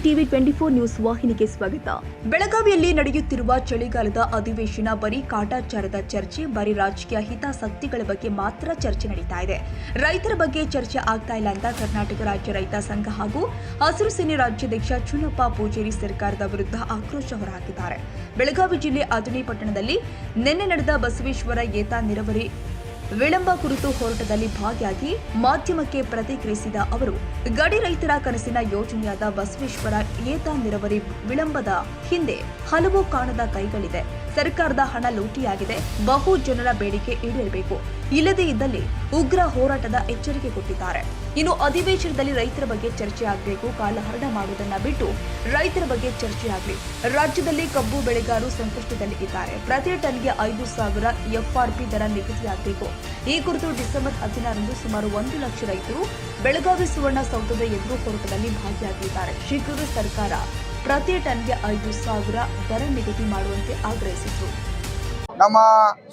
TV 24 news ವಾಹಿನಿಗೆ ಸ್ವಾಗತ. ಬೆಳಗಾವಿಯಲ್ಲಿ ನಡೆಯುತ್ತಿರುವ ಚಳಿಗಾಲದ ಅಧಿವೇಶನ ಬರೀ ಕಾಟಾಚಾರದ ಚರ್ಚೆ, ಬರೀ ರಾಜಕೀಯ ಹಿತಾಸಕ್ತಿಗಳ ಬಗ್ಗೆ ಮಾತ್ರ ಚರ್ಚೆ ನಡೀತಾ ಇದೆ. ರೈತರ ಬಗ್ಗೆ ಚರ್ಚೆ ಆಗ್ತಾ ಇಲ್ಲ ಅಂತ ಕರ್ನಾಟಕ ರಾಜ್ಯ ರೈತ ಸಂಘ ಹಾಗೂ ಹಸಿರು ಸೇನೆ ರಾಜ್ಯಾಧ್ಯಕ್ಷ ಚುನ್ನಪ್ಪ ಪೂಜೇರಿ ಸರ್ಕಾರದ ವಿರುದ್ಧ ಆಕ್ರೋಶ ಹೊರಹಾಕಿದ್ದಾರೆ. ಬೆಳಗಾವಿ ಜಿಲ್ಲೆ ಅಥಣಿ ಪಟ್ಟಣದಲ್ಲಿ ನಿನ್ನೆ ನಡೆದ ಬಸವೇಶ್ವರ ಏತ ನೀರಾವರಿ ವಿಳಂಬ ಕುರಿತು ಹೋರಾಟದಲ್ಲಿ ಭಾಗಿಯಾಗಿ ಮಾಧ್ಯಮಕ್ಕೆ ಪ್ರತಿಕ್ರಿಯಿಸಿದ ಅವರು, ಗಡಿ ರೈತರ ಕನಸಿನ ಯೋಜನೆಯಾದ ಬಸವೇಶ್ವರ ಏತ ನೀರಾವರಿ ವಿಳಂಬದ ಹಿಂದೆ ಹಲವು ಕಾಣದ ಕೈಗಳಿದೆ. ಸರ್ಕಾರದ ಹಣ ಲೂಟಿಯಾಗಿದೆ. ಬಹು ಜನರ ಬೇಡಿಕೆ ಈಡೇರಬೇಕು, ಇಲ್ಲದೇ ಇದ್ದಲ್ಲಿ ಉಗ್ರ ಹೋರಾಟದ ಎಚ್ಚರಿಕೆ ಕೊಟ್ಟಿದ್ದಾರೆ. ಇನ್ನು ಅಧಿವೇಶನದಲ್ಲಿ ರೈತರ ಬಗ್ಗೆ ಚರ್ಚೆ ಆಗಬೇಕು. ಕಾಲಹರಣ ಮಾಡುವುದನ್ನ ಬಿಟ್ಟು ರೈತರ ಬಗ್ಗೆ ಚರ್ಚೆ ಆಗಲಿ. ರಾಜ್ಯದಲ್ಲಿ ಕಬ್ಬು ಬೆಳೆಗಾರರು ಸಂಕಷ್ಟದಲ್ಲಿ ಇದ್ದಾರೆ. ಪ್ರತಿ ಟನ್ಗೆ 5,000 ಎಫ್ಆರ್ಪಿ ದರ ನಿಗದಿಯಾಗಬೇಕು. ಈ ಕುರಿತು ಡಿಸೆಂಬರ್ 16ರಂದು ಸುಮಾರು 1 ಲಕ್ಷ ರೈತರು ಬೆಳಗಾವಿ ಸುವರ್ಣಸೌಧದ ಎದುರು ಹೋರಾಟದಲ್ಲಿ ಭಾಗಿಯಾಗಲಿದ್ದಾರೆ. ಶೀಘ್ರವೇ ಸರ್ಕಾರ ಪ್ರತಿ ಟನ್ಗೆ 5,000 ದರ ನಿಗದಿ ಮಾಡುವಂತೆ ಆಗ್ರಹಿಸಿತು. ನಮ್ಮ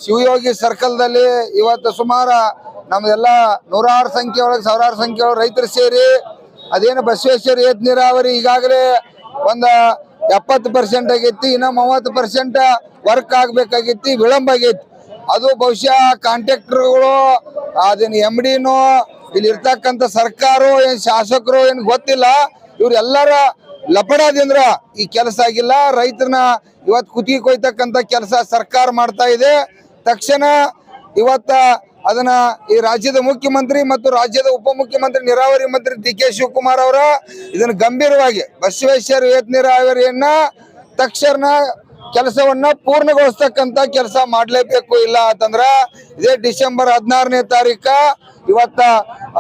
ಶಿವಯೋಗಿ ಸರ್ಕಲ್ದಲ್ಲಿ ಇವತ್ತು ಸುಮಾರು ನಮ್ದೆಲ್ಲ ನೂರಾರು ಸಂಖ್ಯೆ ಒಳಗೆ ಸಾವಿರಾರು ಸಂಖ್ಯೆ ಒಳಗೆ ರೈತರು ಸೇರಿ ಅದೇನು ಬಸವೇಶ್ವರ ಏತ ನೀರಾವರಿ ಈಗಾಗಲೇ ಒಂದು 70% ಆಗೈತಿ. ಇನ್ನು 30% ವರ್ಕ್ ಆಗ್ಬೇಕಾಗಿತ್ತು, ವಿಳಂಬ ಆಗೈತಿ. ಅದು ಬಹುಶಃ ಕಾಂಟ್ರಾಕ್ಟರ್ಗಳು ಅದೇನು MDನೋ ಇಲ್ಲಿ ಇರ್ತಕ್ಕಂಥ ಸರ್ಕಾರ ಏನು ಶಾಸಕರು ಏನು ಗೊತ್ತಿಲ್ಲ, ಇವ್ರೆಲ್ಲರ ಲಪಡಾದಿಂದ ಈ ಕೆಲಸ ಆಗಿಲ್ಲ. ರೈತರನ್ನ ಇವತ್ತು ಕುತ್ತಿಗೆ ಕೊಯ್ತಕ್ಕಂಥ ಕೆಲಸ ಸರ್ಕಾರ ಮಾಡ್ತಾ ಇದೆ. ತಕ್ಷಣ ಇವತ್ತ ಅದನ್ನ ಈ ರಾಜ್ಯದ ಮುಖ್ಯಮಂತ್ರಿ ಮತ್ತು ರಾಜ್ಯದ ಉಪಮುಖ್ಯಮಂತ್ರಿ ನೀರಾವರಿ ಮಂತ್ರಿ DK ಶಿವಕುಮಾರ್ ಅವರ ಇದನ್ನ ಗಂಭೀರವಾಗಿ ಬಸವೇಶ್ವರ ಏತ ನೀರಾವರಿಯನ್ನ ತಕ್ಷಣ ಕೆಲಸವನ್ನ ಪೂರ್ಣಗೊಳಿಸ್ತಕ್ಕಂಥ ಕೆಲಸ ಮಾಡಲೇಬೇಕು. ಇಲ್ಲ ಅಂತಂದ್ರ ಇದೇ ಡಿಸೆಂಬರ್ 16ನೇ ತಾರೀಕ ಇವತ್ತ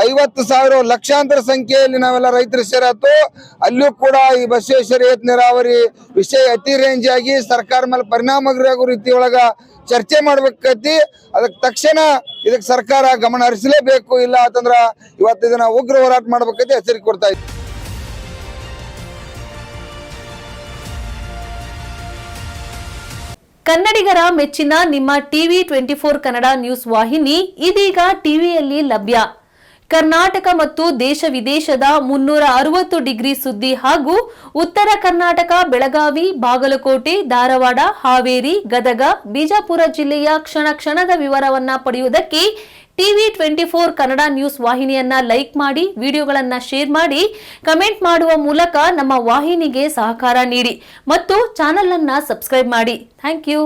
50,000 ಲಕ್ಷಾಂತರ ಸಂಖ್ಯೆಯಲ್ಲಿ ನಾವೆಲ್ಲ ರೈತರು ಸೇರತ್ತು. ಅಲ್ಲೂ ಕೂಡ ಈ ಬಸವೇಶ್ವರ ಏತ ನೀರಾವರಿ ವಿಷಯ ಅತಿ ರೇಂಜ್ ಆಗಿ ಸರ್ಕಾರ ಮೇಲೆ ಪರಿಣಾಮಕಾರಿ ರೀತಿಯೊಳಗ ಚರ್ಚೆ ಮಾಡ್ಬೇಕೈತಿ. ಅದಕ್ಕೆ ತಕ್ಷಣ ಇದಕ್ಕೆ ಸರ್ಕಾರ ಗಮನ ಹರಿಸಲೇಬೇಕು. ಇಲ್ಲ ಅಂತಂದ್ರ ಇವತ್ತು ಇದನ್ನ ಉಗ್ರ ಹೋರಾಟ ಮಾಡ್ಬೇಕೈತಿ ಎಚ್ಚರಿಕೆ ಕೊಡ್ತಾ ಇದ್ದೀವಿ. ಕನ್ನಡಿಗರ ಮೆಚ್ಚಿನ ನಿಮ್ಮ ಟಿವಿ 24 ಕನ್ನಡ ನ್ಯೂಸ್ ವಾಹಿನಿ ಇದೀಗ ಟಿವಿಯಲ್ಲಿ ಲಭ್ಯ. ಕರ್ನಾಟಕ ಮತ್ತು ದೇಶ ವಿದೇಶದ 360 ಡಿಗ್ರಿ ಸುದ್ದಿ ಹಾಗೂ ಉತ್ತರ ಕರ್ನಾಟಕ, ಬೆಳಗಾವಿ, ಬಾಗಲಕೋಟೆ, ಧಾರವಾಡ, ಹಾವೇರಿ, ಗದಗ, ಬಿಜಾಪುರ ಜಿಲ್ಲೆಯ ಕ್ಷಣ ಕ್ಷಣದ ವಿವರವನ್ನ ಪಡೆಯುವುದಕ್ಕೆ ಟಿವಿ 24 ಕನ್ನಡ ನ್ಯೂಸ್ ವಾಹಿನಿಯನ್ನ ಲೈಕ್ ಮಾಡಿ, ವಿಡಿಯೋಗಳನ್ನ ಶೇರ್ ಮಾಡಿ, ಕಮೆಂಟ್ ಮಾಡುವ ಮೂಲಕ ನಮ್ಮ ವಾಹಿನಿಗೆ ಸಹಕಾರ ನೀಡಿ ಮತ್ತು ಚಾನೆಲ್ ಅನ್ನ ಸಬ್ಸ್ಕ್ರೈಬ್ ಮಾಡಿ. Thank you.